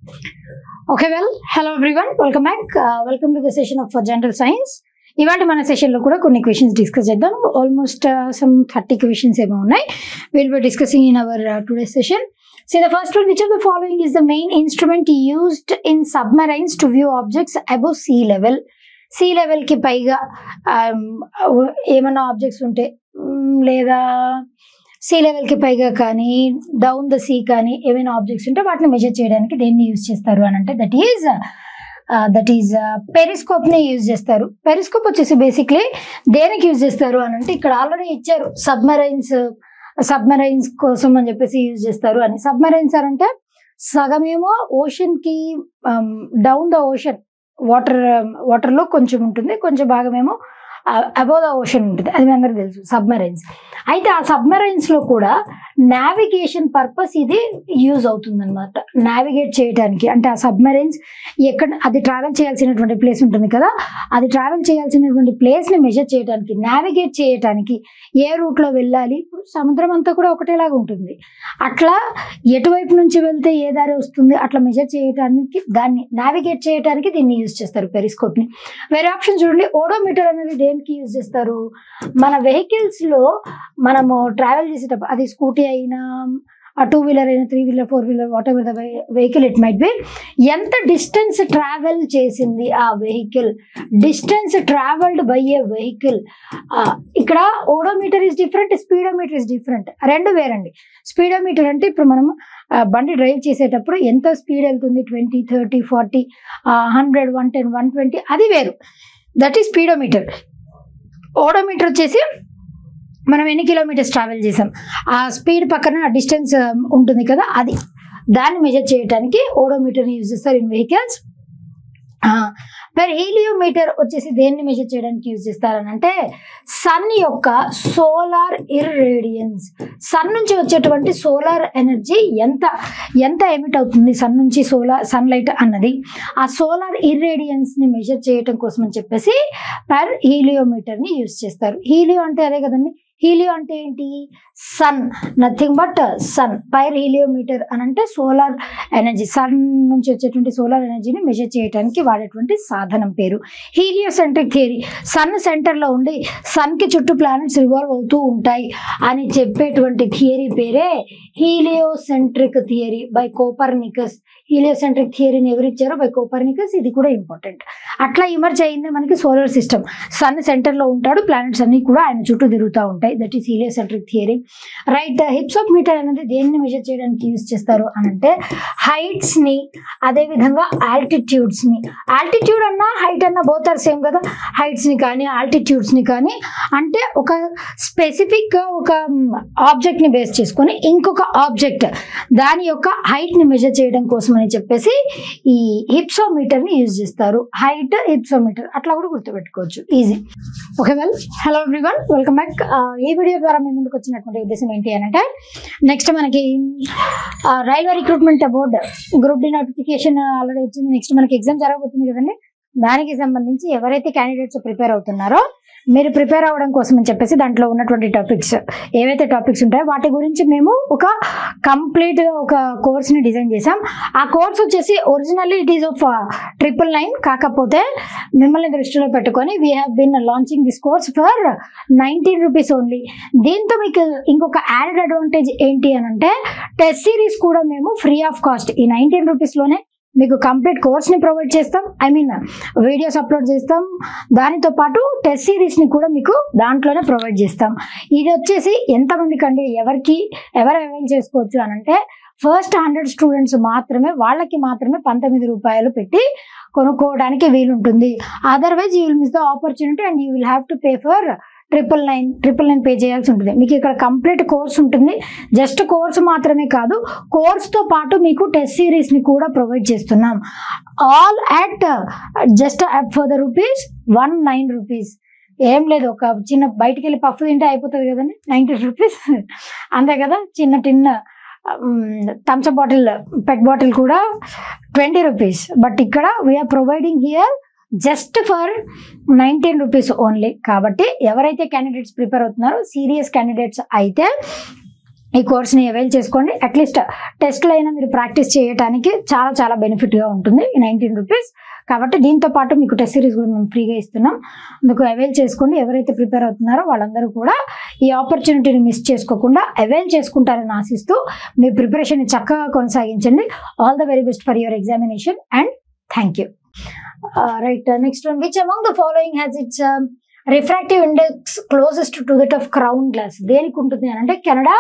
Okay, well, hello everyone. Welcome back. Welcome to the session of General Science. ఇవాళ మన సెషన్లో కూడా కొన్ని క్వశ్చన్స్ డిస్కస్ చేద్దాం. ఆల్మోస్ట్ some 30 క్వశ్చన్స్ ఏమో ఉన్నాయి. We'll be discussing in our today's session. See, the first one, which of the following is the main instrument used in submarines to view objects above sea level? Sea level కి పైగా ఏమన్నా objects ఉంటే లేదా see లెవెల్కి పైగా కానీ down the see కానీ ఏమైనా ఆబ్జెక్ట్స్ ఉంటే వాటిని మెజర్ చేయడానికి దేన్ని యూజ్ చేస్తారు అని అంటే దట్ ఈజ్ పెరిస్కోప్ని యూజ్ చేస్తారు. పెరిస్కోప్ వచ్చేసి బేసిక్లీ దేనికి యూజ్ చేస్తారు అని అంటే ఇక్కడ ఆల్రెడీ ఇచ్చారు సబ్మరైన్స్ కోసం అని చెప్పేసి యూజ్ చేస్తారు అని. సబ్మరైన్స్ అంటే సగమేమో ఓషన్కి డౌన్ ద ఓషన్ వాటర్లో కొంచెం ఉంటుంది, కొంచెం భాగమేమో అబౌవ్ ద ఓషన్ ఉంటుంది. అది మీ అందరికి తెలుసు సబ్మరైన్స్. అయితే ఆ సబ్మరైన్స్లో కూడా నావిగేషన్ పర్పస్ ఇది యూజ్ అవుతుందన్నమాట. నావిగేట్ చేయడానికి అంటే ఆ సబ్మరైన్స్ అది ట్రావెల్ చేయాల్సినటువంటి ప్లేస్ ఉంటుంది కదా, అది ట్రావెల్ చేయాల్సినటువంటి ప్లేస్ని మెజర్ చేయడానికి, నావిగేట్ చేయడానికి ఏ రూట్లో వెళ్ళాలి. ఇప్పుడు సముద్రం అంతా కూడా ఒకటేలాగా ఉంటుంది, అట్లా ఎటువైపు నుంచి వెళ్తే ఏ దారి వస్తుంది అట్లా మెజర్ చేయడానికి, దాన్ని నావిగేట్ చేయడానికి దీన్ని యూజ్ చేస్తారు పెరిస్కోప్ని. వేరే ఆప్షన్ చూడండి, ఓడోమీటర్ అనేది దేనికి యూజ్ చేస్తారు? మన వెహికల్స్లో మనము ట్రావెల్ చేసేటప్పుడు, అది స్కూటీ అయినా, ఆ 2 వీలర్ అయినా, 3 wheeler, 4 wheeler, whatever the vehicle it might be, ఎంత డిస్టెన్స్ ట్రావెల్ చేసింది ఆ vehicle, distance travelled by a vehicle. ఇక్కడ odometer is different, speedometer is different, రెండు వేరండి. స్పీడోమీటర్ అంటే ఇప్పుడు మనం బండి డ్రైవ్ చేసేటప్పుడు ఎంత స్పీడ్ వెళ్తుంది, 20, 30, 40, 100, 110, 120, అది వేరు, దట్ ఈస్ స్పీడోమీటర్. ఓడోమీటర్ వచ్చేసి మనం ఎన్ని కిలోమీటర్స్ ట్రావెల్ చేసాం, ఆ స్పీడ్ పక్కన డిస్టెన్స్ ఉంటుంది కదా, అది దాన్ని మెజర్ చేయడానికి ఓడోమీటర్ని యూజ్ చేస్తారు ఇన్ వెహికల్స్. హీలియోమీటర్ వచ్చేసి దేన్ని మెజర్ చేయడానికి యూజ్ చేస్తారని అంటే సన్ యొక్క సోలార్ ఇర్రేడియన్స్, సన్ నుంచి వచ్చేటువంటి సోలార్ ఎనర్జీ ఎంత ఎమిట్ అవుతుంది సన్ నుంచి సన్లైట్ అన్నది, ఆ సోలార్ ఇర్రేడియన్స్ని మెజర్ చేయడం కోసం అని చెప్పేసి హీలియోమీటర్ని యూజ్ చేస్తారు. హీలియో అంటే అదే కదండి, హీలియో అంటే ఏంటి? Sun, nothing but sun. Heliometer అని అంటే సోలార్ ఎనర్జీ, సన్ నుంచి వచ్చేటువంటి సోలార్ ఎనర్జీని మెజర్ చేయడానికి వాడేటువంటి సాధనం పేరు హీలియోసెంట్రిక్ థియరీ. సన్ సెంటర్లో ఉండి సన్కి చుట్టూ ప్లానెట్స్ రివాల్వ్ అవుతూ ఉంటాయి అని చెప్పేటువంటి థియరీ పేరే heliocentric theory by Copernicus. Heliocentric థియరీని ఎవరిచ్చారో? By Copernicus. ఇది కూడా ఇంపార్టెంట్. అట్లా ఇమర్జ్ అయిందే మనకి సోలార్ సిస్టమ్. సన్ సెంటర్లో ఉంటాడు, ప్లానెట్స్ అన్ని కూడా ఆయన చుట్టూ తిరుగుతూ ఉంటాయి. That is heliocentric theory. Right. Hypsometer అనేది దేన్ని మెజర్ చేయడానికి యూజ్ చేస్తారు అని అంటే హైట్స్ని, అదేవిధంగా ఆల్టిట్యూడ్స్ని. ఆల్టిట్యూడ్ అన్నా హైట్ అన్నా బోత్ ఆర్ సేమ్ కదా. హైట్స్ని కానీ ఆల్టిట్యూడ్స్ని కానీ అంటే ఒక స్పెసిఫిక్గా ఒక ఆబ్జెక్ట్ని బేస్ చేసుకొని ఇంకొక ఆబ్జెక్ట్ దాని యొక్క హైట్ని మెజర్ చేయడం కోసం అని చెప్పేసి ఈ హిప్సోమీటర్ని యూజ్ చేస్తారు. హైట్ హిప్సోమీటర్ అట్లా కూడా గుర్తుపెట్టుకోవచ్చు, easy. Okay, well, hello everyone, welcome back. ఈ వీడియో ద్వారా మేము ముందుకు వచ్చినటువంటి ఉద్దేశం ఏంటి అని అంటే నెక్స్ట్ మనకి railway recruitment board group D notification already వచ్చింది. నెక్స్ట్ మనకి ఎగ్జామ్ జరగబోతుంది కదండి, దానికి సంబంధించి ఎవరైతే క్యాండిడేట్స్ ప్రిపేర్ అవుతున్నారో మీరు ప్రిపేర్ అవ్వడం కోసం అని చెప్పేసి దాంట్లో ఉన్నటువంటి టాపిక్స్ ఏవైతే టాపిక్స్ ఉంటాయో వాటి గురించి మేము ఒక కంప్లీట్గా ఒక కోర్స్ని డిజైన్ చేసాం. ఆ కోర్స్ వచ్చేసి ఒరిజినల్లీ ఇట్ ఈస్ ఆఫ్ 999, కాకపోతే మిమ్మల్ని దృష్టిలో పెట్టుకొని we have been launching this course for 19 rupees only. దీంతో మీకు ఇంకొక యాడెడ్ అడ్వాంటేజ్ ఏంటి అని అంటే టెస్ట్ సిరీస్ కూడా మేము ఫ్రీ ఆఫ్ కాస్ట్ ఈ 19 రూపీస్లోనే మీకు కంప్లీట్ కోర్స్ని ప్రొవైడ్ చేస్తాం. వీడియోస్ అప్లోడ్ చేస్తాం, దానితో పాటు టెస్ట్ సిరీస్ని కూడా మీకు దాంట్లోనే ప్రొవైడ్ చేస్తాం. ఇది వచ్చేసి ఎంతమందికి అండి, ఎవరు అవైల్ చేసుకోవచ్చు అని అంటే ఫస్ట్ 100 స్టూడెంట్స్ మాత్రమే, వాళ్ళకి మాత్రమే 19 రూపాయలు పెట్టి కొనుక్కోవడానికి వీలుంటుంది. Otherwise you will miss the opportunity and you will have to pay for 999 pay చేయాల్సి ఉంటుంది. మీకు ఇక్కడ కంప్లీట్ కోర్స్ ఉంటుంది. జస్ట్ కోర్స్ మాత్రమే కాదు, కోర్స్తో పాటు మీకు టెస్ట్ సిరీస్ని కూడా ప్రొవైడ్ చేస్తున్నాం. All at just for the ₹19 rupees. ఏం లేదు, ఒక చిన్న బయటికి వెళ్ళి పఫ్ తింటే అయిపోతుంది కదండి, 90 రూపీస్ అంతే కదా. చిన్న థమ్స్అప్ బాటిల్, పెట్ బాటిల్ కూడా 20 రూపీస్. బట్ ఇక్కడ we are providing here just for 19 rupees only. కాబట్టి ఎవరైతే క్యాండిడేట్స్ ప్రిపేర్ అవుతున్నారో, సీరియస్ క్యాండిడేట్స్ అయితే ఈ కోర్స్ని అవైల్ చేసుకోండి. అట్లీస్ట్ టెస్ట్లో అయినా మీరు ప్రాక్టీస్ చేయడానికి చాలా చాలా బెనిఫిట్గా ఉంటుంది. 19 రూపీస్ కాబట్టి దీంతో పాటు మీకు టెస్ట్ సిరీస్ కూడా మేము ఫ్రీగా ఇస్తున్నాం. అందుకు అవైల్ చేసుకోండి. ఎవరైతే ప్రిపేర్ అవుతున్నారో వాళ్ళందరూ కూడా ఈ ఆపర్చునిటీని మిస్ చేసుకోకుండా అవైల్ చేసుకుంటారని ఆశిస్తూ మీ ప్రిపరేషన్ని చక్కగా కొనసాగించండి. All the very best for your examination and thank you. Right, next one. Which among the following has its refractive index closest to that of crown glass? దేనికి ఉంటుంది అని అంటే కెనడా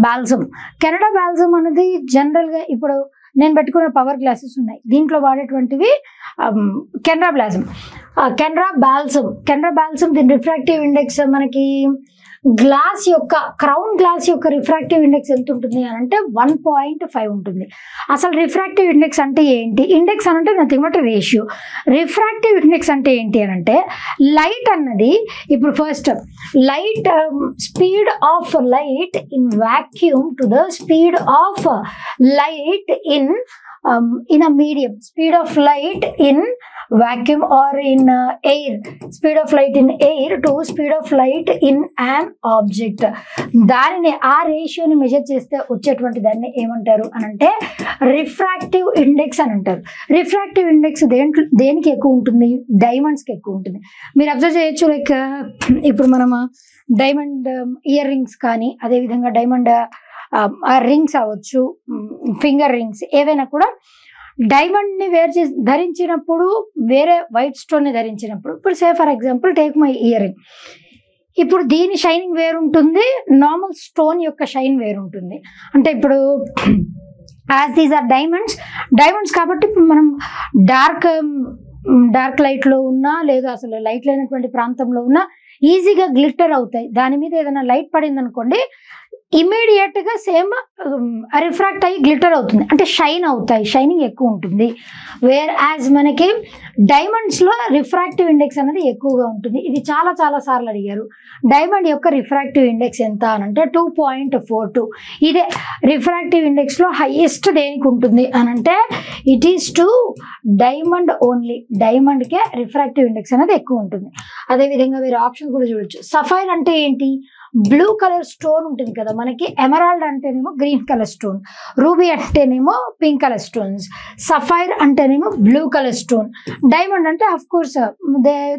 బాల్సమ్. కెనడా బాల్సమ్ అనేది జనరల్గా ఇప్పుడు నేను పెట్టుకున్న power glasses ఉన్నాయి, దీంట్లో వాడేటువంటివి కెనడా బాల్సమ్. కెనడా బాల్సమ్ దీని రిఫ్రాక్టివ్ ఇండెక్స్ మనకి గ్లాస్ యొక్క క్రౌన్ గ్లాస్ యొక్క రిఫ్రాక్టివ్ ఇండెక్స్ ఎంత ఉంటుంది అని అంటే 1.5 ఉంటుంది. అసలు రిఫ్రాక్టివ్ ఇండెక్స్ అంటే ఏంటి? ఇండెక్స్ అని అంటే nothing but ratio. Refractive index అంటే ఏంటి అని అంటే లైట్ అన్నది ఇప్పుడు first light speed of light in vacuum to the speed of light in a medium, speed of light in vacuum or in air, speed of light in air to speed of light in an object. దానిని ఆ రేషియోని measure చేస్తే వచ్చేటువంటి దాన్ని ఏమంటారు అని అంటే refractive index అని అంటారు. రిఫ్రాక్టివ్ ఇండెక్స్ దేనికి ఎక్కువ ఉంటుంది? డైమండ్స్కి ఎక్కువ ఉంటుంది. మీరు అబ్జర్వ్ చేయొచ్చు, లైక్ ఇప్పుడు మనం డైమండ్ ఇయర్ రింగ్స్ కానీ అదేవిధంగా డైమండ్ రింగ్స్ అవ్వచ్చు, ఫింగర్ రింగ్స్ ఏవైనా కూడా డైమండ్ని ధరించినప్పుడు వేరే వైట్ స్టోన్ని ధరించినప్పుడు, ఇప్పుడు say for example take my ear ring, ఇప్పుడు దీని షైనింగ్ వేరుంటుంది, నార్మల్ స్టోన్ యొక్క షైన్ వేరుంటుంది. అంటే ఇప్పుడు యాజ్ దీస్ ఆర్ డైమండ్స్ కాబట్టి ఇప్పుడు మనం డార్క్ లైట్లో ఉన్నా లేదా అసలు లైట్ లేనటువంటి ప్రాంతంలో ఉన్నా ఈజీగా గ్లిట్టర్ అవుతాయి. దాని మీద ఏదైనా లైట్ పడింది అనుకోండి, ఇమీడియట్గా సేమ్ రిఫ్రాక్ట్ అయ్యి గ్లిటర్ అవుతుంది, అంటే షైన్ అవుతాయి, షైనింగ్ ఎక్కువ ఉంటుంది. వేర్ యాజ్ మనకి డైమండ్స్లో రిఫ్రాక్టివ్ ఇండెక్స్ అనేది ఎక్కువగా ఉంటుంది. ఇది చాలా చాలా సార్లు అడిగారు. డైమండ్ యొక్క రిఫ్రాక్టివ్ ఇండెక్స్ ఎంత అని అంటే 2.42. ఇదే రిఫ్రాక్టివ్ ఇండెక్స్లో హైయెస్ట్ దేనికి ఉంటుంది అని అంటే it is to diamond only. డైమండ్కే రిఫ్రాక్టివ్ ఇండెక్స్ అనేది ఎక్కువ ఉంటుంది. అదేవిధంగా వేరే ఆప్షన్ కూడా చూడొచ్చు. సఫైర్ అంటే ఏంటి? బ్లూ కలర్ స్టోన్ ఉంటుంది కదా మనకి. ఎమరాల్డ్ అంటేనేమో గ్రీన్ కలర్ స్టోన్, రూబీ అంటేనేమో పింక్ కలర్ స్టోన్స్, సఫైర్ అంటేనేమో బ్లూ కలర్ స్టోన్, డైమండ్ అంటే of course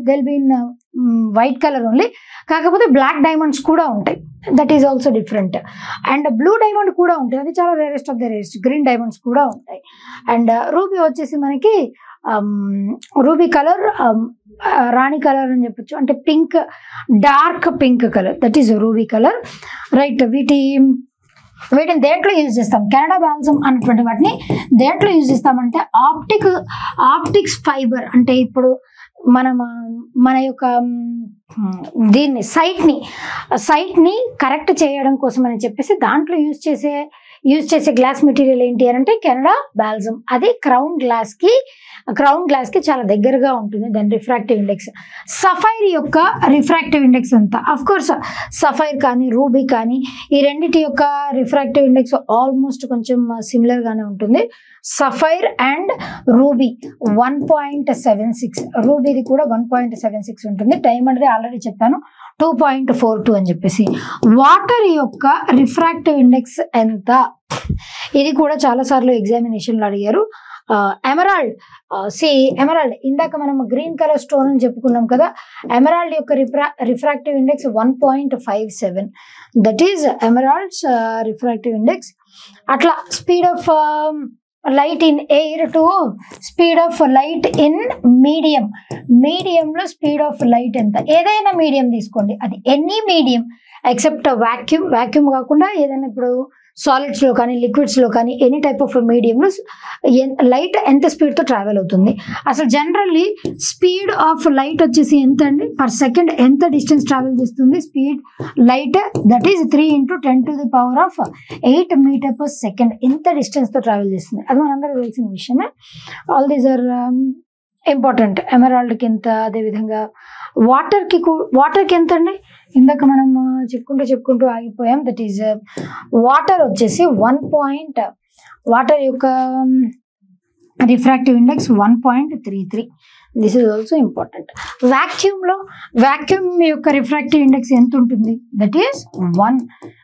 they'll be in white colour only. కాకపోతే బ్లాక్ డైమండ్స్ కూడా ఉంటాయి, that is also different. And blue diamond కూడా ఉంటాయి, అది చాలా rarest of the rarest. Green diamonds కూడా ఉంటాయి. అండ్ రూబీ వచ్చేసి మనకి రూబీ కలర్, రాణి కలర్ అని చెప్పొచ్చు, అంటే pink, dark pink colour, that is ruby colour. Right, వీటిని దేంట్లో యూజ్ చేస్తాం? కెనడా బాల్సమ్ అన్నటువంటి వాటిని దేంట్లో యూజ్ చేస్తామంటే ఆప్టిక్స్ ఫైబర్. అంటే ఇప్పుడు మన యొక్క దీన్ని సైట్ని కరెక్ట్ చేయడం కోసం అని చెప్పేసి దాంట్లో యూజ్ చేసే గ్లాస్ మెటీరియల్ ఏంటి అని అంటే కెనడా బాల్సమ్. అది క్రౌన్ గ్లాస్కి చాలా దగ్గరగా ఉంటుంది దాని రిఫ్రాక్టివ్ ఇండెక్స్. సఫైర్ యొక్క రిఫ్రాక్టివ్ ఇండెక్స్ ఎంత? అఫ్ కోర్స్ సఫైర్ కానీ రూబీ కానీ ఈ రెండింటి యొక్క రిఫ్రాక్టివ్ ఇండెక్స్ ఆల్మోస్ట్ కొంచెం సిమిలర్గానే ఉంటుంది. సఫైర్ అండ్ రూబీ 1.76, రూబీది కూడా 1.76 ఉంటుంది. డైమండ్ది ఆల్రెడీ చెప్పాను 2.42 అని చెప్పేసి. వాటర్ యొక్క రిఫ్రాక్టివ్ ఇండెక్స్ ఎంత? ఇది కూడా చాలాసార్లు ఎగ్జామినేషన్లో అడిగారు. ఎమరాల్డ్ ఇందాక మనం గ్రీన్ కలర్ స్టోన్ అని చెప్పుకున్నాం కదా. ఎమరాల్డ్ యొక్క refractive index 1.57, that is emerald's refractive index. అట్లా speed of light in air to speed of light in మీడియంలో స్పీడ్ ఆఫ్ లైట్ ఎంత? ఏదైనా మీడియం తీసుకోండి, అది ఎనీ మీడియం ఎక్సెప్ట్ వాక్యూమ్ కాకుండా ఏదైనా ఇప్పుడు సాలిడ్స్లో కానీ లిక్విడ్స్లో కానీ ఎనీ టైప్ ఆఫ్ మీడియంలో లైట్ ఎంత స్పీడ్తో ట్రావెల్ అవుతుంది? అసలు జనరల్లీ స్పీడ్ ఆఫ్ లైట్ వచ్చేసి ఎంత అండి? పర్ సెకండ్ ఎంత డిస్టెన్స్ ట్రావెల్ చేస్తుంది speed light? That is 3 × 10⁸ metre per second. ఇంత డిస్టెన్స్తో ట్రావెల్ చేస్తుంది. అది మనందరికీ తెలిసిన విషయమే. All these are important. ఎమరాల్డ్కి ఎంత, అదేవిధంగా వాటర్కి ఎంత అండి? ఇందాక మనం చెప్పుకుంటూ ఆగిపోయాం. దట్ ఈజ్ వాటర్ వచ్చేసి వాటర్ యొక్క refractive index 1.33. This is also important. Vacuum యొక్క రిఫ్రాక్టివ్ ఇండెక్స్ ఎంత ఉంటుంది? That is 1.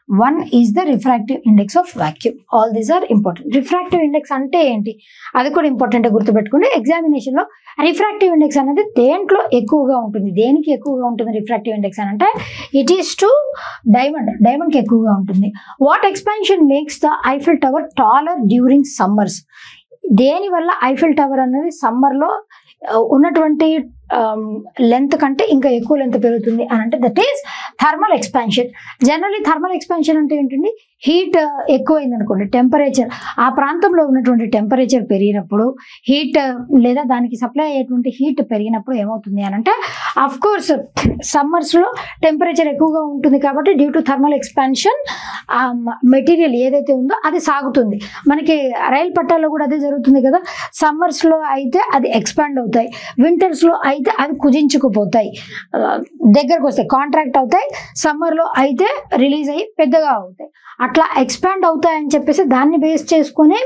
1 is the refractive index of vacuum. All these are important. Refractive index అంటే ఏంటి అది కూడా ఇంపార్టెంట్ గుర్తుపెట్టుకోండి. ఎగ్జామినేషన్ లో రిఫ్రాక్టివ్ ఇండెక్స్ అనేది దేంట్లో ఎక్కువగా ఉంటుంది, దేనికి ఎక్కువగా ఉంటుంది రిఫ్రాక్టివ్ ఇండెక్స్ అని అంటే ఇట్ ఈస్ టు డైమండ్ కి ఎక్కువగా ఉంటుంది. What expansion makes the Eiffel tower taller during summers? దేని వల్ల ఐఫిల్ టవర్ అనేది సమ్మర్ లో ఉన్నటువంటి లెంత్ కంటే ఇంకా ఎక్కువ లెంత్ పెరుగుతుంది అని అంటే that is thermal expansion. Generally thermal expansion అంటే ఏంటండి, హీట్ ఎక్కువైంది అనుకోండి, టెంపరేచర్ ఆ ప్రాంతంలో ఉన్నటువంటి టెంపరేచర్ పెరిగినప్పుడు హీట్ లేదా దానికి సప్లై అయ్యేటువంటి హీట్ పెరిగినప్పుడు ఏమవుతుంది అని అంటే అఫ్ కోర్స్ సమ్మర్స్లో టెంపరేచర్ ఎక్కువగా ఉంటుంది కాబట్టి due to thermal expansion material ఏదైతే ఉందో అది సాగుతుంది. మనకి రైలు పట్టాల్లో కూడా అదే జరుగుతుంది కదా, సమ్మర్స్లో అయితే అది ఎక్స్పాండ్ అవుతాయి, వింటర్స్లో అయితే అవి కుదించుకుపోతాయి, దగ్గరకు వస్తాయి, కాంట్రాక్ట్ అవుతాయి, సమ్మర్లో అయితే రిలీజ్ అయ్యి పెద్దగా అవుతాయి. అట్లా ఎక్స్పాండ్ అవుతాయని చెప్పేసి దాన్ని బేస్ చేసుకొని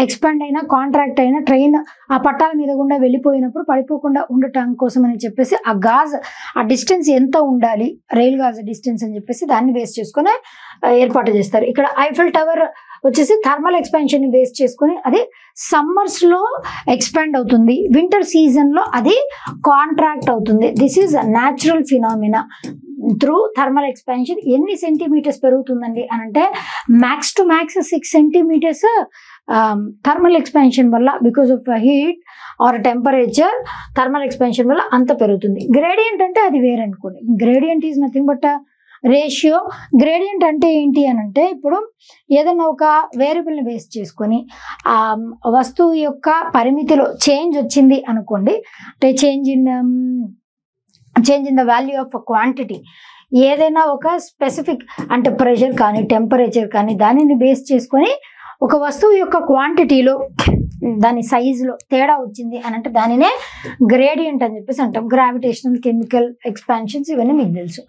ఎక్స్పాండ్ అయినా కాంట్రాక్ట్ అయినా ట్రైన్ ఆ పట్టాల మీద గుండా వెళ్ళిపోయినప్పుడు పడిపోకుండా ఉండటం కోసం అని చెప్పేసి ఆ గాజ్ ఆ డిస్టెన్స్ ఎంత ఉండాలి, రైల్ గాజ్ డిస్టెన్స్ అని చెప్పేసి దాన్ని బేస్ చేసుకుని ఏర్పాటు చేస్తారు. ఇక్కడ ఐఫిల్ టవర్ వచ్చేసి థర్మల్ ఎక్స్పాన్షన్ ని బేస్ చేసుకుని అది సమ్మర్స్ లో ఎక్స్పాండ్ అవుతుంది, వింటర్ సీజన్ లో అది కాంట్రాక్ట్ అవుతుంది. This is natural phenomena through thermal expansion. ఎన్ని సెంటీమీటర్స్ పెరుగుతుందండి అని అంటే max to max 6 centimetres thermal expansion వల్ల because of heat or temperature thermal expansion వల్ల అంత పెరుగుతుంది. గ్రేడియంట్ అంటే అది వేరే అనుకోండి. Gradient is nothing but ratio. Gradient అంటే ఏంటి అని అంటే ఇప్పుడు ఏదైనా ఒక వేరియబుల్ని బేస్ చేసుకొని ఆ వస్తువు యొక్క పరిమితిలో చేంజ్ వచ్చింది అనుకోండి, అంటే change in the value of quantity, ఏదైనా ఒక స్పెసిఫిక్ అంటే ప్రెషర్ కానీ టెంపరేచర్ కానీ దానిని బేస్ చేసుకొని ఒక వస్తువు యొక్క క్వాంటిటీలో దాని సైజులో తేడా వచ్చింది అని అంటే దానినే గ్రేడియంట్ అని చెప్పేసి అంటాం. గ్రావిటేషనల్, కెమికల్ ఎక్స్పాన్షన్స్ ఇవన్నీ మీకు తెలుసు,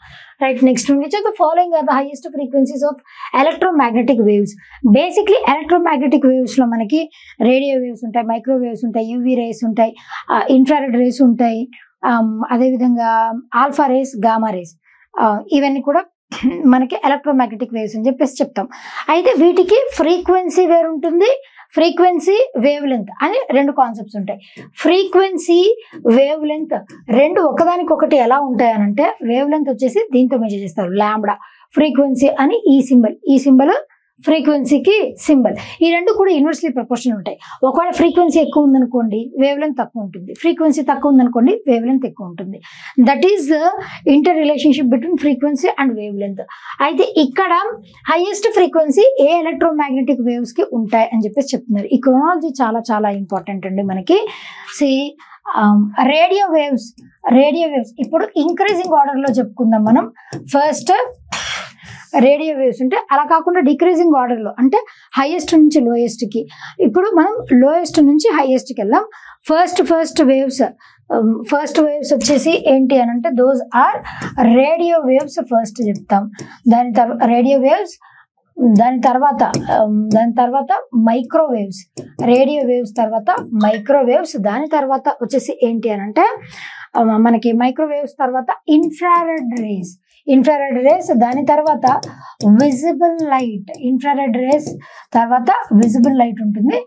right. Next which of the following are the highest frequencies of electromagnetic waves? Basically electromagnetic waves లో మనకి రేడియో వేవ్స్ ఉంటాయి, మైక్రోవేవ్స్ ఉంటాయి, యూవీ రేస్ ఉంటాయి, ఇన్ఫ్రారెడ్ రేస్ ఉంటాయి, అదేవిధంగా ఆల్ఫా రేస్, గామా రేస్, ఇవన్నీ కూడా మనకి ఎలక్ట్రోమాగ్నెటిక్ వేవ్స్ అని చెప్పేసి చెప్తాం. అయితే వీటికి ఫ్రీక్వెన్సీ వేరు ఉంటుంది, ఫ్రీక్వెన్సీ వేవ్ లెంత్ అని 2 కాన్సెప్ట్స్ ఉంటాయి. ఫ్రీక్వెన్సీ వేవ్ లెంత్ రెండు ఒకదానికొకటి ఎలా ఉంటాయి అని అంటే వేవ్ లెంత్ వచ్చేసి దీంతో మెజర్ చేస్తారు, లాంబ్డా. ఫ్రీక్వెన్సీ అని ఈ సింబల్ ఫ్రీక్వెన్సీకి సింబల్. ఈ రెండు కూడా ఇన్వర్స్లీ ప్రపోర్షనల్ ఉంటాయి. ఒకవేళ ఫ్రీక్వెన్సీ ఎక్కువ ఉందనుకోండి వేవ్ లెంత్ తక్కువ ఉంటుంది, ఫ్రీక్వెన్సీ తక్కువ ఉందనుకోండి వేవ్ లెంత్ ఎక్కువ ఉంటుంది. That is inter relationship between frequency and wave length. అయితే ఇక్కడ హైయెస్ట్ ఫ్రీక్వెన్సీ ఏ ఎలక్ట్రోమాగ్నెటిక్ వేవ్స్ కి ఉంటాయి అని చెప్పేసి చెప్తున్నారు. ఈ క్రోనాలజీ చాలా చాలా ఇంపార్టెంట్ అండి మనకి. రేడియో వేవ్స్ ఇప్పుడు ఇంక్రీజింగ్ ఆర్డర్ లో చెప్పుకుందాం మనం. ఫస్ట్ రేడియో వేవ్స్ ఉంటే అలా కాకుండా డిక్రీజింగ్ ఆర్డర్లో అంటే హైయెస్ట్ నుంచి లోయెస్ట్కి. ఇప్పుడు మనం లోయెస్ట్ నుంచి హైయెస్ట్కి వెళ్దాం. ఫస్ట్ వేవ్స్ వచ్చేసి ఏంటి అని అంటే those are radio waves first చెప్తాం. రేడియో వేవ్స్, దాని తర్వాత మైక్రోవేవ్స్, రేడియో వేవ్స్ తర్వాత మైక్రోవేవ్స్, దాని తర్వాత వచ్చేసి ఏంటి అని అంటే మనకి మైక్రోవేవ్స్ తర్వాత ఇన్ఫ్రారెడ్ రేస్, దాని తర్వాత విజిబుల్ లైట్. ఇన్ఫ్రారెడ్ రేస్ తర్వాత విజిబుల్ లైట్ ఉంటుంది,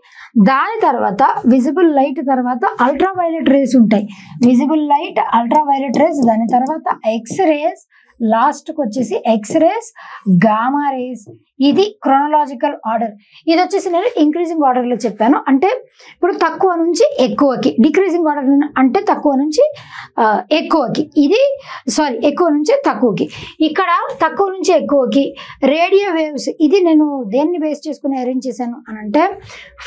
దాని తర్వాత విజిబుల్ లైట్ తర్వాత అల్ట్రావైలెట్ రేస్ ఉంటాయి. విజిబుల్ లైట్, అల్ట్రావైలెట్ రేస్, దాని తర్వాత ఎక్స్ రేస్, లాస్ట్కి వచ్చేసి ఎక్స్ రేస్, గామా రేస్. ఇది క్రోనలాజికల్ ఆర్డర్. ఇది వచ్చేసి నేను ఇంక్రీజింగ్ ఆర్డర్లో చెప్పాను, అంటే ఇప్పుడు తక్కువ నుంచి ఎక్కువకి. డిక్రీజింగ్ ఆర్డర్ అంటే తక్కువ నుంచి ఎక్కువకి, ఎక్కువ నుంచి తక్కువకి. ఇక్కడ తక్కువ నుంచి ఎక్కువకి రేడియో వేవ్స్, ఇది నేను దేన్ని బేస్ చేసుకుని అరేంజ్ చేశాను అని అంటే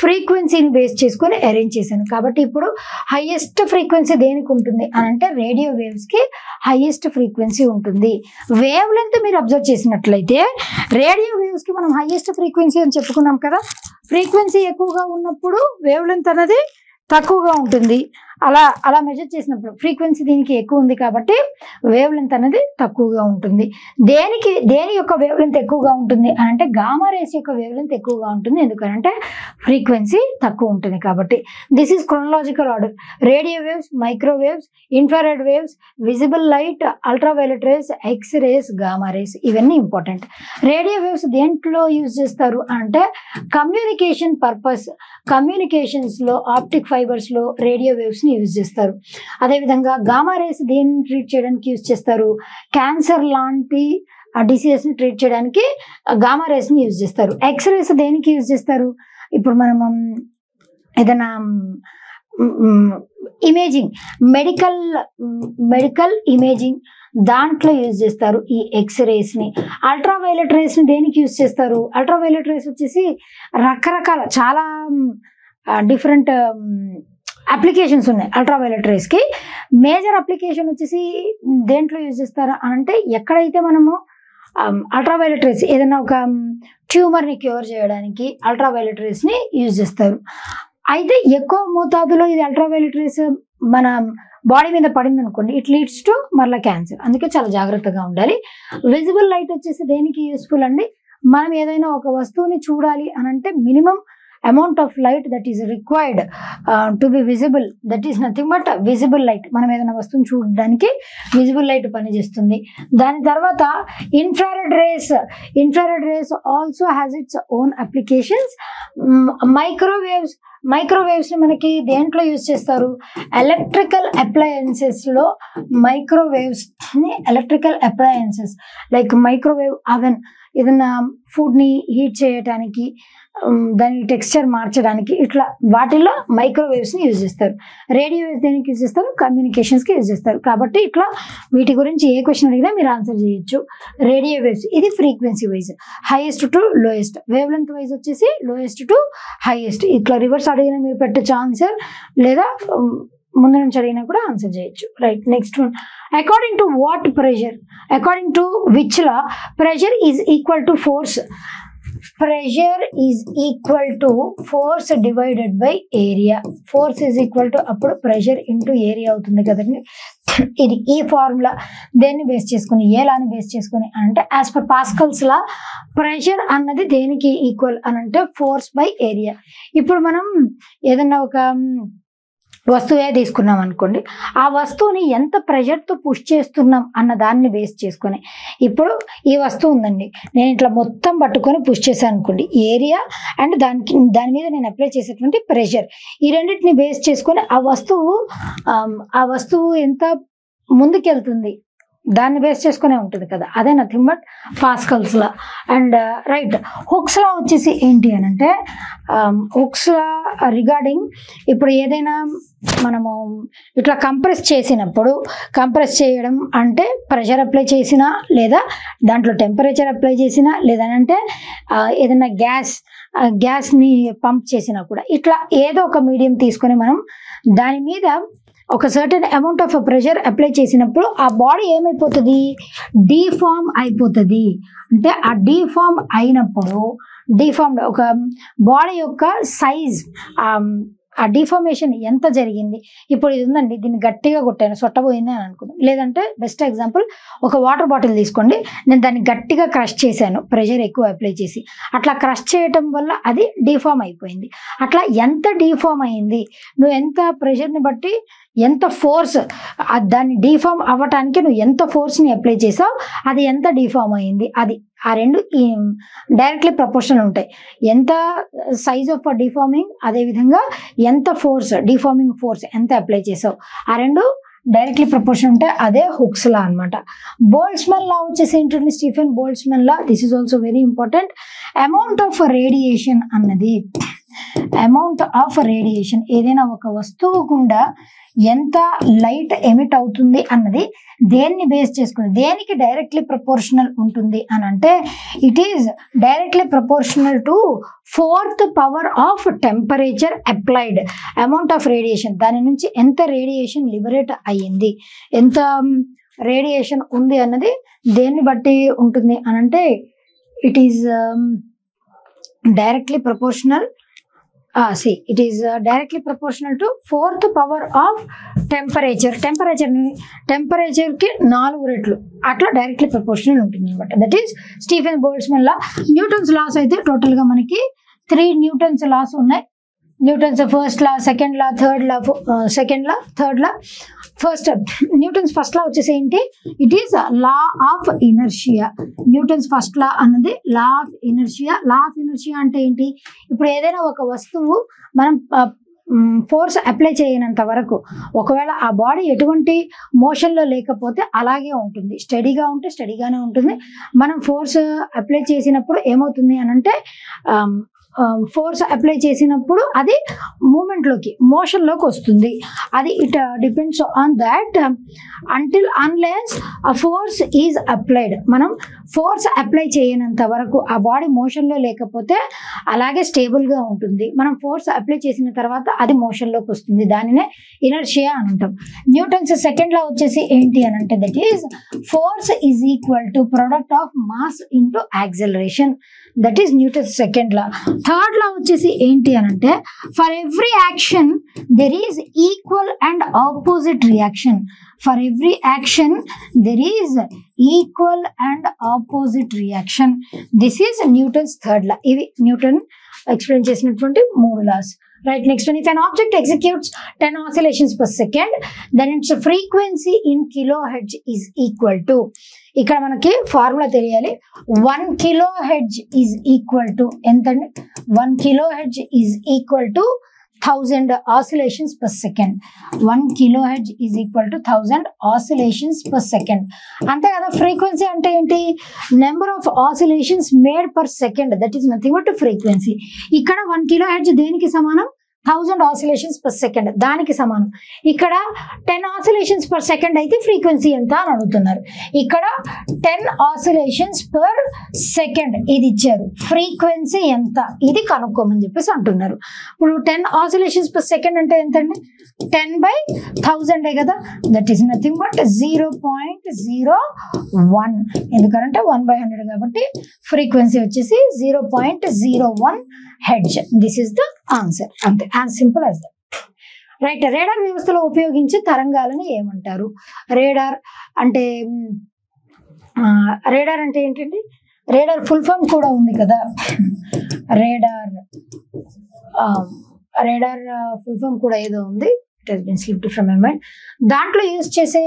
ఫ్రీక్వెన్సీని బేస్ చేసుకుని అరేంజ్ చేశాను. కాబట్టి ఇప్పుడు హైయెస్ట్ ఫ్రీక్వెన్సీ దేనికి ఉంటుంది అని అంటే రేడియో వేవ్స్కి హైయెస్ట్ ఫ్రీక్వెన్సీ ఉంటుంది. వేవ్ లెంత్ మీరు అబ్జర్వ్ చేసినట్లయితే రేడియో వేవ్స్కి మనం హైయెస్ట్ ఫ్రీక్వెన్సీ అని చెప్పుకున్నాం కదా. ఫ్రీక్వెన్సీ ఎక్కువగా ఉన్నప్పుడు వేవ్ లెంత్ అనేది తక్కువగా ఉంటుంది, అలా మెజర్ చేసినప్పుడు ఫ్రీక్వెన్సీ దీనికి ఎక్కువ ఉంది కాబట్టి వేవ్ లెంత్ అనేది తక్కువగా ఉంటుంది. దేని యొక్క వేవ్ లెంత్ ఎక్కువగా ఉంటుంది అని అంటే గామా రేస్ యొక్క వేవ్ లెంత్ ఎక్కువగా ఉంటుంది. ఎందుకంటే ఫ్రీక్వెన్సీ తక్కువ ఉంటుంది కాబట్టి. This is chronological order. Radio waves, microwaves, infrared waves, visible light, ultraviolet rays, X rays, gamma rays ఇవన్నీ ఇంపార్టెంట్. రేడియో వేవ్స్ దేంట్లో యూజ్ చేస్తారు అంటే కమ్యూనికేషన్ పర్పస్, కమ్యూనికేషన్స్లో ఆప్టిక్ ఫైబర్స్లో రేడియో వేవ్స్ని యూజ్ చేస్తారు. అదేవిధంగా గామా రేస్ దేన్ని ట్రీట్ చేయడానికి యూజ్ చేస్తారు? క్యాన్సర్ లాంటి డిసీజెస్ని ట్రీట్ చేయడానికి గామా రేస్ని యూజ్ చేస్తారు. ఎక్స్ రేస్ దేనికి యూజ్ చేస్తారు? ఇప్పుడు మనం ఏదైనా ఇమేజింగ్, మెడికల్ ఇమేజింగ్ దాంట్లో యూజ్ చేస్తారు ఈ ఎక్స్ రేస్ని. అల్ట్రావైలెట్ రేస్ని దేనికి యూజ్ చేస్తారు? అల్ట్రావైలెట్ రేస్ వచ్చేసి రకరకాల చాలా డిఫరెంట్ అప్లికేషన్స్ ఉన్నాయి అల్ట్రావైలెట్ రేస్కి. మేజర్ అప్లికేషన్ వచ్చేసి దేంట్లో యూజ్ చేస్తారు అంటే ఎక్కడైతే మనము అల్ట్రావైలెట్ రేస్ ఏదైనా ఒక ట్యూమర్ని క్యూర్ చేయడానికి అల్ట్రావైలెట్ రేస్ని యూజ్ చేస్తారు. అయితే ఎక్కువ మోతాదులో ఇది అల్ట్రావైలెట్ రేస్ మన బాడీ మీద పడింది అనుకోండి, ఇట్ లీడ్స్ టు మరలా క్యాన్సర్. అందుకే చాలా జాగ్రత్తగా ఉండాలి. విజిబుల్ లైట్ వచ్చేసి దేనికి యూస్ఫుల్ అండి? మనం ఏదైనా ఒక వస్తువుని చూడాలి అని అంటే minimum amount of light that is required to be visible, that is nothing but visible light. మనం ఏదైనా వస్తువుని చూడడానికి విజిబుల్ లైట్ పనిచేస్తుంది. దాని తర్వాత infrared rays also has its own applications. మైక్రోవేవ్స్ని మనకి దేంట్లో యూజ్ చేస్తారు? ఎలక్ట్రికల్ అప్లయన్సెస్లో మైక్రోవేవ్స్ని, electrical appliances like microwave oven, ఏదైనా ఫుడ్ని హీట్ చేయడానికి, దాని టెక్స్చర్ మార్చడానికి, ఇట్లా వాటిల్లో మైక్రోవేవ్స్ని యూజ్ చేస్తారు. రేడియో వేవ్స్ దేనికి యూజ్ చేస్తారు? కమ్యూనికేషన్స్కి యూజ్ చేస్తారు. కాబట్టి ఇట్లా వీటి గురించి ఏ క్వశ్చన్ అడిగినా మీరు ఆన్సర్ చేయొచ్చు. రేడియో వేవ్స్ ఇది frequency wise, highest to lowest. Wave length wise వచ్చేసి లోయెస్ట్ టు హైయెస్ట్. ఇట్లా రివర్స్ అడిగినా మీరు పెట్టచ్చు ఆన్సర్, లేదా ముందు నుంచి అడిగినా కూడా ఆన్సర్ చేయొచ్చు. Right, next one. According to what pressure, according to which law pressure is equal to force? Pressure is equal to force divided by area. Force is equal to అప్పుడు ప్రెషర్ ఇంటూ ఏరియా అవుతుంది కదండి. ఇది ఈ formula దేన్ని base చేసుకుని, ఏ లాని base చేసుకుని అంటే as per Pascal's లా pressure అన్నది దేనికి ఈక్వల్ అని అంటే ఫోర్స్ బై ఏరియా. ఇప్పుడు మనం ఏదన్నా ఒక వస్తువే తీసుకున్నాం అనుకోండి, ఆ వస్తువుని ఎంత ప్రెషర్తో పుష్ చేస్తున్నాం అన్న దాన్ని బేస్ చేసుకొని, ఇప్పుడు ఈ వస్తువు ఉందండి, నేను ఇట్లా మొత్తం పట్టుకొని పుష్ చేశాను అనుకోండి, ఏరియా అండ్ దాని మీద నేను అప్లై చేసేటువంటి ప్రెషర్, ఈ రెండింటిని బేస్ చేసుకొని ఆ వస్తువు ఎంత ముందుకెళ్తుంది దాన్ని బేస్ చేసుకునే ఉంటుంది కదా, అదే nothing but Pascal's law. And right, Hooke's law వచ్చేసి ఏంటి అని అంటే, హుక్స్ లా రిగార్డింగ్ ఇప్పుడు ఏదైనా మనము ఇట్లా కంప్రెస్ చేసినప్పుడు, కంప్రెస్ చేయడం అంటే ప్రెషర్ అప్లై చేసినా లేదా దాంట్లో టెంపరేచర్ అప్లై చేసినా లేదంటే ఏదైనా గ్యాస్ని పంప్ చేసినా కూడా, ఇట్లా ఏదో ఒక మీడియం తీసుకొని మనం దాని మీద ఒక certain amount of pressure apply చేసినప్పుడు ఆ బాడీ ఏమైపోతుంది, డీఫార్మ్ అయిపోతుంది. అంటే ఆ డీఫార్మ్ అయినప్పుడు, డీఫార్మ్డ్ ఒక బాడీ యొక్క సైజ్, ఆ డిఫార్మేషన్ ఎంత జరిగింది, ఇప్పుడు ఇది ఉందండి, దీన్ని గట్టిగా కొట్టాను సొట్టబోయింది అని అనుకుందాం, లేదంటే బెస్ట్ ఎగ్జాంపుల్ ఒక వాటర్ బాటిల్ తీసుకోండి, నేను దాన్ని గట్టిగా క్రష్ చేశాను ప్రెషర్ ఎక్కువ అప్లై చేసి, అట్లా క్రష్ చేయటం వల్ల అది డిఫార్మ్ అయిపోయింది. అట్లా ఎంత డిఫార్మ్ అయింది, నువ్వు ఎంత ప్రెషర్ని బట్టి ఎంత ఫోర్స్, దాన్ని డిఫార్మ్ అవ్వటానికి నువ్వు ఎంత ఫోర్స్ని అప్లై చేసావు, అది ఎంత డిఫార్మ్ అయింది, అది ఆ రెండు డైరెక్ట్లీ ప్రపోర్షనల్ ఉంటాయి. ఎంత సైజ్ ఆఫ్ డిఫార్మింగ్, అదేవిధంగా ఎంత ఫోర్స్, డిఫార్మింగ్ ఫోర్స్ ఎంత అప్లై చేసావు, ఆ రెండు డైరెక్ట్లీ ప్రపోర్షన్ ఉంటాయి. అదే హుక్స్ లా అనమాట. బోల్ట్జ్మన్ లా వచ్చేసి ఏంటంటే, Stefan Boltzmann law, this is also very important. Amount of radiation అన్నది, అమౌంట్ ఆఫ్ రేడియేషన్ ఏదైనా ఒక వస్తువు గుండా ఎంత లైట్ ఎమిట్ అవుతుంది అన్నది దేన్ని బేస్ చేసుకుని, దేనికి డైరెక్ట్లీ ప్రపోర్షనల్ ఉంటుంది అని అంటే, it is directly proportional to 4th power of temperature applied. Amount of radiation, దాని నుంచి ఎంత రేడియేషన్ లిబరేట్ అయ్యింది, ఎంత రేడియేషన్ ఉంది అన్నది దేన్ని బట్టి ఉంటుంది అని అంటే, it is directly proportional See, it is directly proportional to 4th power of temperature. Temperature కి 4 రెట్లు అట్లా డైరెక్ట్లీ ప్రపోర్షనల్ ఉంటుంది అనమాట. That is Stefan Boltzmann law. Newton's laws అయితే టోటల్ గా మనకి 3 న్యూటన్స్ లాస్ ఉన్నాయి. Newton's first law, second law, third law, third law. Newton's first law వచ్చేసి ఏంటి? It is law of inertia. Newton's first law అన్నది law of inertia. Law of inertia అంటే ఏంటి? ఇప్పుడు ఏదైనా ఒక వస్తువు మనం ఫోర్స్ అప్లై చేయనంత వరకు, ఒకవేళ ఆ బాడీ ఎటువంటి మోషన్లో లేకపోతే అలాగే ఉంటుంది. స్టడీగా ఉంటే స్టడీగానే ఉంటుంది. మనం ఫోర్స్ అప్లై చేసినప్పుడు ఏమవుతుంది అని అంటే, ఫోర్స్ అప్లై చేసినప్పుడు అది మూమెంట్లోకి, మోషన్లోకి వస్తుంది. అది it depends on that unless ఆ ఫోర్స్ ఈజ్ అప్లైడ్. మనం ఫోర్స్ అప్లై చేయనంత వరకు ఆ బాడీ మోషన్లో లేకపోతే అలాగే స్టేబుల్గా ఉంటుంది. మనం ఫోర్స్ అప్లై చేసిన తర్వాత అది మోషన్లోకి వస్తుంది. దానినే ఇనర్షియా అని అంటాం. న్యూటన్స్ సెకండ్ లా వచ్చేసి ఏంటి అని అంటే, that is force is equal to product of mass into acceleration. That is Newton's second law. Third law వచ్చేసి ఏంటి అని అంటే, for every action there is equal and opposite reaction. For every action there is equal and opposite reaction. This is Newton's third law. ఇవి Newton explain చేసినటువంటి 3 laws. Right, next one, if an object executes 10 oscillations per second, then its frequency in kilohertz is equal to, ఇక్కడ మనకి formula తెలియాలి. 1 kilohertz is equal to ఎంతండి? 1 kilohertz is equal to 1000 oscillations per second. 1 kilohertz is equal to 1000 oscillations per second. అంతే కదా. Frequency అంటే ఏంటి? Number of oscillations made per second. That is nothing but frequency. ఇక్కడ 1 kilohertz దేనికి సమానం? 1000 oscillations per second దానికి సమానం. ఇక్కడ 10 oscillations per second అయితే ఫ్రీక్వెన్సీ ఎంత అని అడుగుతున్నారు. ఇక్కడ 10 oscillations per second ఇది ఇచ్చారు. ఫ్రీక్వెన్సీ ఎంత ఇది కనుక్కోమని చెప్పేసి అంటున్నారు. ఇప్పుడు 10 oscillations per second అంటే ఎంతండి? 10/1000 కదా. That is nothing but 0.01. ఎందుకంటే 1/100 కాబట్టి ఫ్రీక్వెన్సీ వచ్చేసి 0.01 hertz. This is the answer. అంతే, as simple as that. Right. Radar వ్యవస్థలో ఉపయోగించే తరంగాలను ఏమంటారు? రేడార్ అంటే ఏంటండి? రేడార్ ఫుల్ ఫామ్ కూడా ఉంది కదా. రేడార్ ఫుల్ ఫామ్ కూడా ఏదో ఉంది. It has been slipped from my mind. దాంట్లో యూజ్ చేసే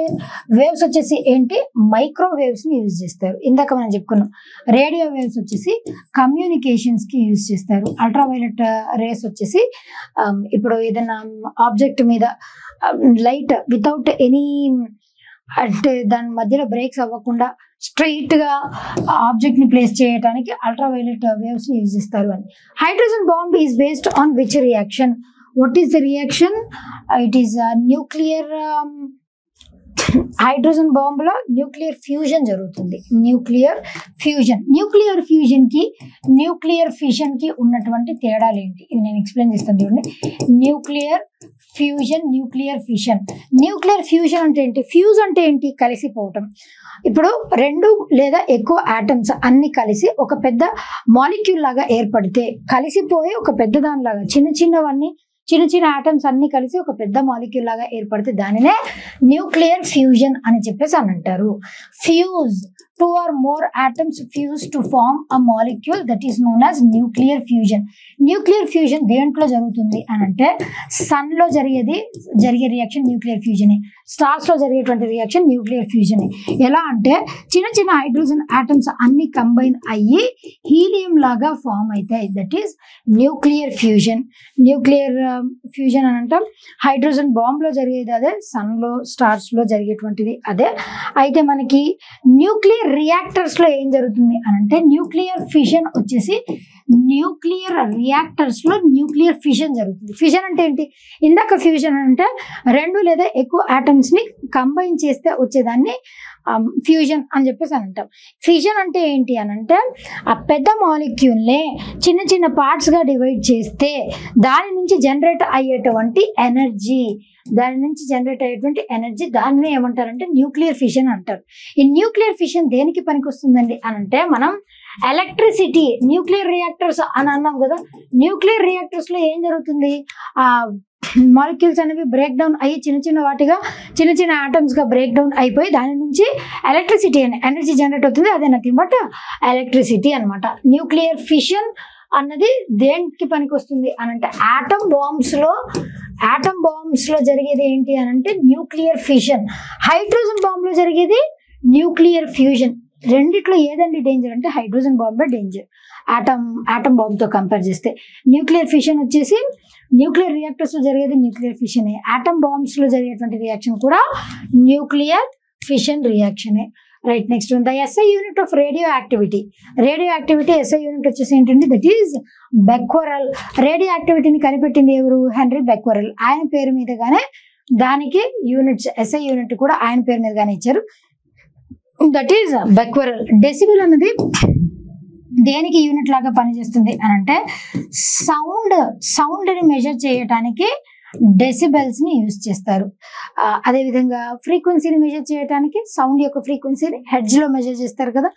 వేవ్స్ వచ్చేసి ఏంటి? మైక్రోవేవ్స్ ని యూజ్ చేస్తారు. ఇందాక మనం చెప్పుకున్నాం. రేడియో వేవ్స్ వచ్చేసి కమ్యూనికేషన్స్ కి యూజ్ చేస్తారు. అల్ట్రావైలెట్ రేస్ వచ్చేసి ఇప్పుడు ఏదైనా ఆబ్జెక్ట్ మీద లైట్ వితౌట్ ఎనీ అంటే దాని మధ్యలో బ్రేక్స్ అవ్వకుండా స్ట్రైట్ గా ఆబ్జెక్ట్ ని ప్లేస్ చేయడానికి అల్ట్రావైలెట్ వేవ్స్ ని యూజ్ చేస్తారు అని. Hydrogen bomb is based on which reaction? What is the reaction? It is a nuclear hydrogen బాంబులో న్యూక్లియర్ ఫ్యూజన్ జరుగుతుంది. న్యూక్లియర్ ఫ్యూజన్ కి ఉన్నటువంటి తేడాలు ఏంటి? ఇది నేను ఎక్స్ప్లెయిన్ చేస్తాను చూడండి. న్యూక్లియర్ ఫ్యూజన్ అంటే ఏంటి? ఫ్యూజ్ అంటే ఏంటి? కలిసిపోవటం. ఇప్పుడు 2 లేదా ఎక్కువ ఆటమ్స్ అన్ని కలిసి ఒక పెద్ద మాలిక్యూల్ లాగా ఏర్పడితే, కలిసిపోయి ఒక పెద్ద దానిలాగా చిన్న చిన్న ఆటమ్స్ అన్ని కలిసి ఒక పెద్ద మాలిక్యూల్ లాగా ఏర్పడితే దానినే న్యూక్లియర్ ఫ్యూజన్ అని చెప్పేసి అని అంటారు. Fuse 2 or more atoms fuse to form a molecule, that is known as nuclear fusion. Nuclear fusion దేంట్లో జరుగుతుంది అని అంటే, సన్ లో జరిగే రియాక్షన్ న్యూక్లియర్ ఫ్యూజనే. స్టార్స్ లో జరిగేటువంటి రియాక్షన్ న్యూక్లియర్ ఫ్యూజనే. ఎలా అంటే చిన్న చిన్న హైడ్రోజన్ ఆటమ్స్ అన్ని కంబైన్ అయ్యి హీలియం లాగా ఫామ్ అవుతాయి. దట్ ఈస్ న్యూక్లియర్ ఫ్యూజన్ అని అంటాం. హైడ్రోజన్ బాంబ్ లో జరిగేది అదే, సన్ లో స్టార్స్ లో జరిగేటువంటిది అదే. అయితే మనకి న్యూక్లియర్ రియాక్టర్స్ లో ఏం జరుగుతుంది అని అంటే, న్యూక్లియర్ ఫిషన్ వచ్చేసి న్యూక్లియర్ రియాక్టర్స్ లో న్యూక్లియర్ ఫిషన్ జరుగుతుంది. ఫిషన్ అంటే ఏంటి? ఇందాక ఫ్యూజన్ అంటే 2 లేదా ఎక్కువ ఆటమ్స్ ని కంబైన్ చేస్తే వచ్చేదాన్ని ఫ్యూజన్ అని చెప్పేసి అని అంటాం. ఫిషన్ అంటే ఏంటి అని అంటే, ఆ పెద్ద మాలిక్యూల్ని చిన్న చిన్న పార్ట్స్ గా డివైడ్ చేస్తే దాని నుంచి జనరేట్ అయ్యేటువంటి ఎనర్జీ, దానిని ఏమంటారంటే న్యూక్లియర్ ఫిషన్ అంటారు. ఈ న్యూక్లియర్ ఫిషన్ దేనికి పనికి వస్తుందండి అని అంటే, మనం ఎలక్ట్రిసిటీ, న్యూక్లియర్ రియాక్టర్స్ అని అన్నాం కదా, న్యూక్లియర్ రియాక్టర్స్ లో ఏం జరుగుతుంది, ఆ మాలిక్యూల్స్ అనేవి బ్రేక్ డౌన్ అయ్యి చిన్న చిన్న వాటిగా చిన్న చిన్న ఆటమ్స్ గా బ్రేక్ డౌన్ అయిపోయి దాని నుంచి ఎలక్ట్రిసిటీ అనే ఎనర్జీ జనరేట్ అవుతుంది. అదే నథింగ్ బట్ ఎలక్ట్రిసిటీ అనమాట. న్యూక్లియర్ ఫిషన్ అన్నది దేనికి పనికి వస్తుంది అనంటే ఆటమ్ బాంబ్స్ లో జరిగేది ఏంటి అనంటే న్యూక్లియర్ ఫిషన్. హైడ్రోజన్ బాంబ్ లో జరిగేది న్యూక్లియర్ ఫ్యూజన్. రెండిట్లో ఏదండి డేంజర్ అంటే hydrogen Bombay danger atom bomb తో కంపేర్ చేస్తే. న్యూక్లియర్ ఫిషన్ వచ్చేసి న్యూక్లియర్ రియాక్టర్స్ లో జరిగేది న్యూక్లియర్ ఫిషన్. ఆటమ్ బాంబ్స్ లో జరిగేటువంటి రియాక్షన్ కూడా న్యూక్లియర్ ఫిషన్ రియాక్షనే. Right, next the SI unit of radioactivity. SI unit వచ్చేసి ఏంటంటే దట్ ఈస్ బెక్వెరెల్. రేడియో యాక్టివిటీని కనిపెట్టింది ఎవరు? Henri Becquerel. ఆయన పేరు మీదగానే దానికి యూనిట్స్, ఎస్ఐ యూనిట్ కూడా ఆయన పేరు మీదగానే ఇచ్చారు. That is Becquerel. డెసిబెల్ అన్నది దేనికి యూనిట్ లాగా పనిచేస్తుంది అని అంటే సౌండ్ని మెజర్ చేయడానికి డెసిబెల్స్ ని యూజ్ చేస్తారు. అదేవిధంగా ఫ్రీక్వెన్సీని మెజర్ చేయడానికి సౌండ్ యొక్క ఫ్రీక్వెన్సీని హెడ్జ్ లో మెజర్ చేస్తారు కదా.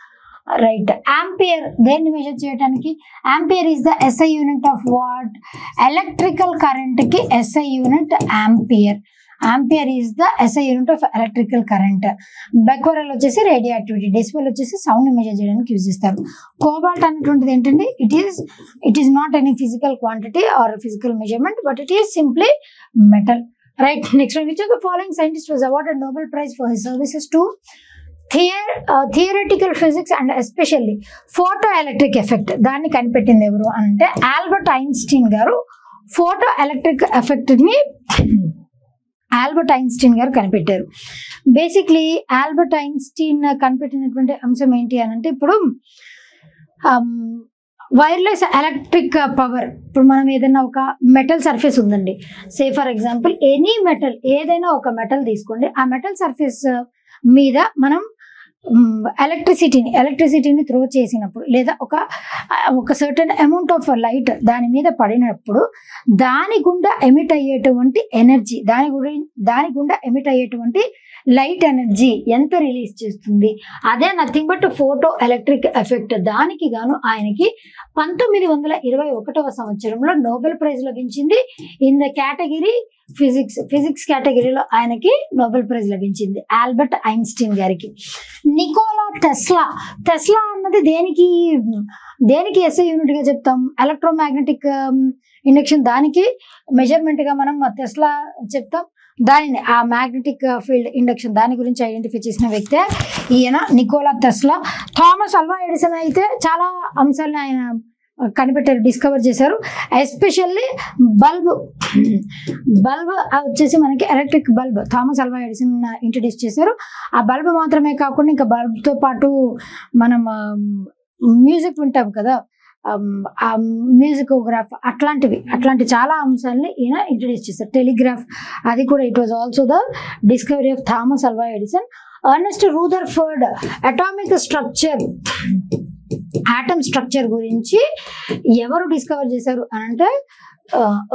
రైట్, ఆంపియర్ దేన్ని మెజర్ చేయడానికి? Ampere is the SI unit of what? Electrical current కి SI unit ampere. Ampere is the SI unit of electrical current. Becquerel వచ్చేసి రేడియో యాక్టివిటీ. డెసిబెల్ వచ్చేసి సౌండ్ మెజర్ చేయడానికి use చేస్తారు. Cobalt అనేటువంటిది ఏంటంటే it is not any physical quantity or physical measurement but it is simply metal. Right, next which of the following scientist was awarded Nobel prize for his services to theoretical physics and especially photo electric effect. దాన్ని కనిపెట్టింది ఎవరు అంటే Albert Einstein గారు. Photo electric effect ని Albert Einstein గారు కనిపెట్టారు. Basically Albert Einstein కనిపెట్టినటువంటి అంశం ఏంటి అని అంటే ఇప్పుడు వైర్లెస్ ఎలక్ట్రిక్ పవర్. ఇప్పుడు మనం ఏదైనా ఒక మెటల్ సర్ఫేస్ ఉందండి, say for example any metal, ఏదైనా ఒక మెటల్ తీసుకోండి, ఆ మెటల్ సర్ఫేస్ మీద మనం ఎలక్ట్రిసిటీని త్రో చేసినప్పుడు లేదా ఒక సర్టన్ అమౌంట్ ఆఫ్ లైట్ దాని మీద పడినప్పుడు దాని గుండా ఎమిట్ అయ్యేటువంటి ఎనర్జీ, దాని గుండా ఎమిట్ అయ్యేటువంటి లైట్ ఎనర్జీ ఎంత రిలీజ్ చేస్తుంది? అదే nothing but photo electric effect. దానికి గాను ఆయనకి 1921వ సంవత్సరంలో నోబెల్ ప్రైజ్ లభించింది. ఇన్ ద కేటగిరీ ఫిజిక్స్ కేటగిరీలో ఆయనకి నోబెల్ ప్రైజ్ లభించింది ఆల్బర్ట్ ఐన్స్టీన్ గారికి. నికోలా టెస్లా అన్నది దేనికి ఎస్ఐ యూనిట్ గా చెప్తాం? ఎలక్ట్రోమాగ్నెటిక్ ఇండక్షన్, దానికి మెజర్మెంట్ గా మనం టెస్లా చెప్తాం. దానిని ఆ మ్యాగ్నెటిక్ ఫీల్డ్ ఇండక్షన్ దాని గురించి ఐడెంటిఫై చేసిన వ్యక్తే ఈయన Nicola Tesla. Thomas Alva Edison అయితే చాలా అంశాలను ఆయన కనిపెట్టారు, డిస్కవర్ చేశారు. ఎస్పెషల్లీ బల్బ్ వచ్చేసి మనకి electric bulb Thomas Alva Edison introduce చేశారు. ఆ బల్బ్ మాత్రమే కాకుండా ఇంకా బల్బ్తో పాటు మనం మ్యూజిక్ వింటాం కదా, ఆ మ్యూజికోగ్రాఫ్ అట్లాంటి చాలా అంశాలని ఈయన ఇంట్రడ్యూస్ చేశారు. టెలిగ్రాఫ్ అది కూడా it was also the discovery of Thomas Alva Edison. Ernest Rutherford atomic structure, atom structure గురించి ఎవరు డిస్కవర్ చేశారు అని అంటే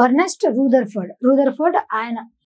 ఎర్నెస్ట్ రూదర్ఫర్డ్ ఆయన